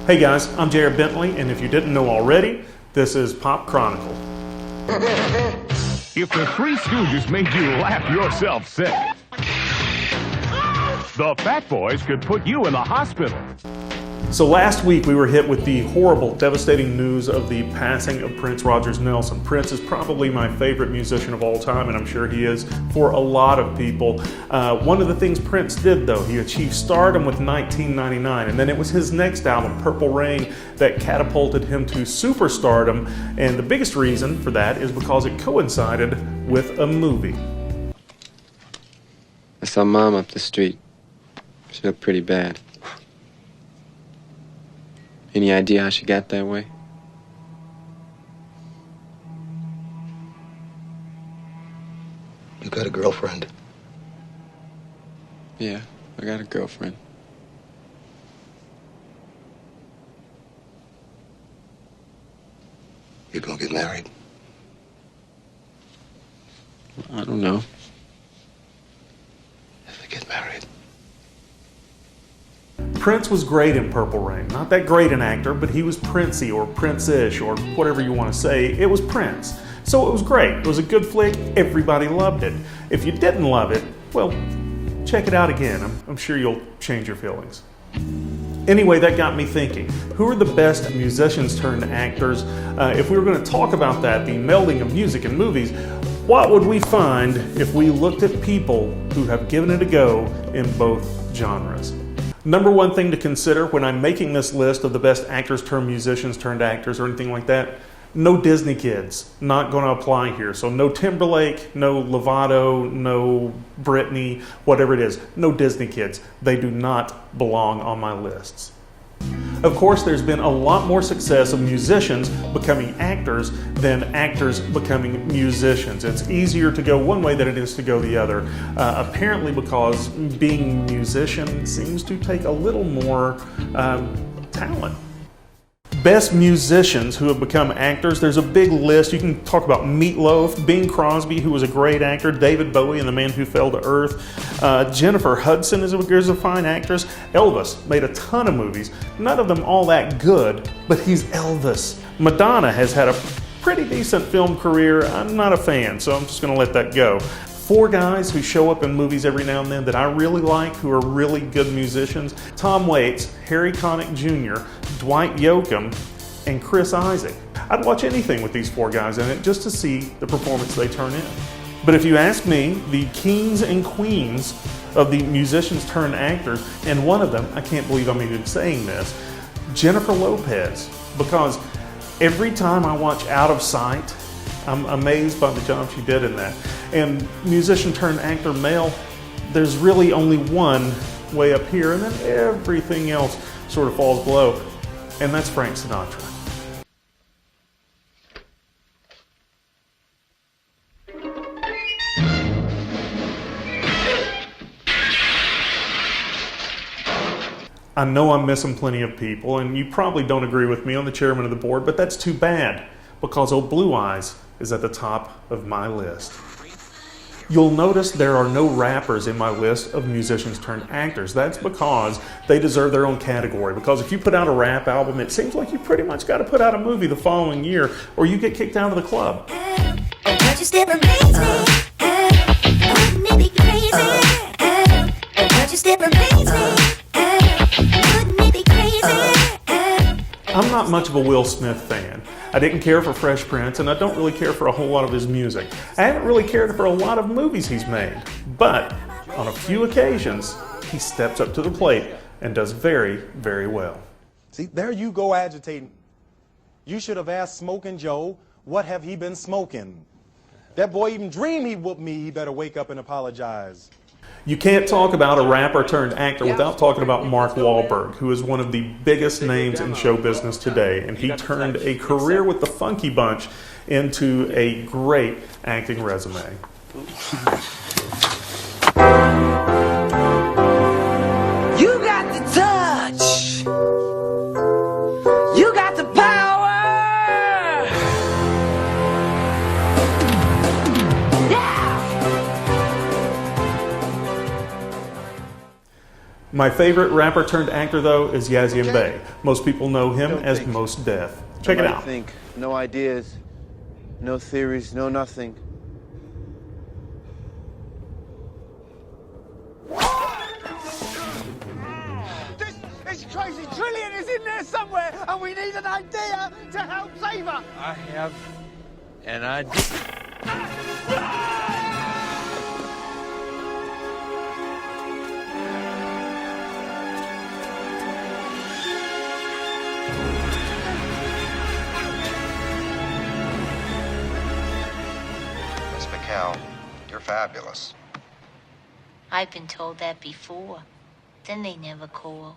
Hey guys, I'm Bentley, and if you didn't know already, this is Pop Chronicle. If the Three Stooges made you laugh yourself sick, the Fat Boys could put you in the hospital. So last week we were hit with the horrible, devastating news of the passing of Prince Rogers Nelson. Prince is probably my favorite musician of all time, and I'm sure he is for a lot of people. One of the things Prince did, though, he achieved stardom with 1999, and then it was his next album, Purple Rain, that catapulted him to superstardom, and the biggest reason for that is because it coincided with a movie. I saw Mom up the street. She looked pretty bad. Any idea how she got that way? You got a girlfriend? Yeah, I got a girlfriend. You gonna get married? I don't know. If they get married. Prince was great in Purple Rain. Not that great an actor, but he was Princey or Prince-ish or whatever you want to say. It was Prince. So it was great. It was a good flick. Everybody loved it. If you didn't love it, well, check it out again. I'm sure you'll change your feelings. Anyway, that got me thinking. Who are the best musicians turned actors? If we were going to talk about that, the melding of music and movies, what would we find if we looked at people who have given it a go in both genres? Number one thing to consider when I'm making this list of the best actors turned musicians turned actors or anything like that, no Disney kids, not going to apply here. So no Timberlake, no Lovato, no Britney, whatever it is, no Disney kids. They do not belong on my lists. Of course, there's been a lot more success of musicians becoming actors than actors becoming musicians. It's easier to go one way than it is to go the other, apparently because being a musician seems to take a little more talent. Best musicians who have become actors, there's a big list. You can talk about Meat Loaf, Bing Crosby, who was a great actor, David Bowie and The Man Who Fell to Earth, Jennifer Hudson is a fine actress, Elvis made a ton of movies, none of them all that good, but he's Elvis. Madonna has had a pretty decent film career. I'm not a fan, so I'm just going to let that go. Four guys who show up in movies every now and then that I really like, who are really good musicians: Tom Waits, Harry Connick Jr., Dwight Yoakam, and Chris Isaak. I'd watch anything with these four guys in it just to see the performance they turn in. But if you ask me, the kings and queens of the musicians turned actors, and one of them, I can't believe I'm even saying this, Jennifer Lopez, because every time I watch Out of Sight, I'm amazed by the job she did in that. And musician turned actor male, there's really only one way up here, and then everything else sort of falls below, and that's Frank Sinatra. I know I'm missing plenty of people, and you probably don't agree with me on the chairman of the board, but that's too bad, because old Blue Eyes is at the top of my list. You'll notice there are no rappers in my list of musicians turned actors. That's because they deserve their own category. Because if you put out a rap album, it seems like you pretty much got to put out a movie the following year, or you get kicked out of the club. I'm not much of a Will Smith fan. I didn't care for Fresh Prince, and I don't really care for a whole lot of his music. I haven't really cared for a lot of movies he's made, but on a few occasions, he steps up to the plate and does very, very well. See, there you go agitating. You should have asked Smoking Joe, what have he been smoking? That boy even dreamed he'd whoop me, he better wake up and apologize. You can't talk about a rapper turned actor without talking about Mark Wahlberg, who is one of the biggest names in show business today. And he turned a career with the Funky Bunch into a great acting resume. You got the touch. You got the power. My favorite rapper turned actor, though, is Yazzie and Bey. Most people know him as Most Def. Check it out. Think. No ideas, no theories, no nothing. This crazy trillion is in there somewhere, and we need an idea to help save her. I have an idea. Miss McCall, you're fabulous. I've been told that before. Then they never call.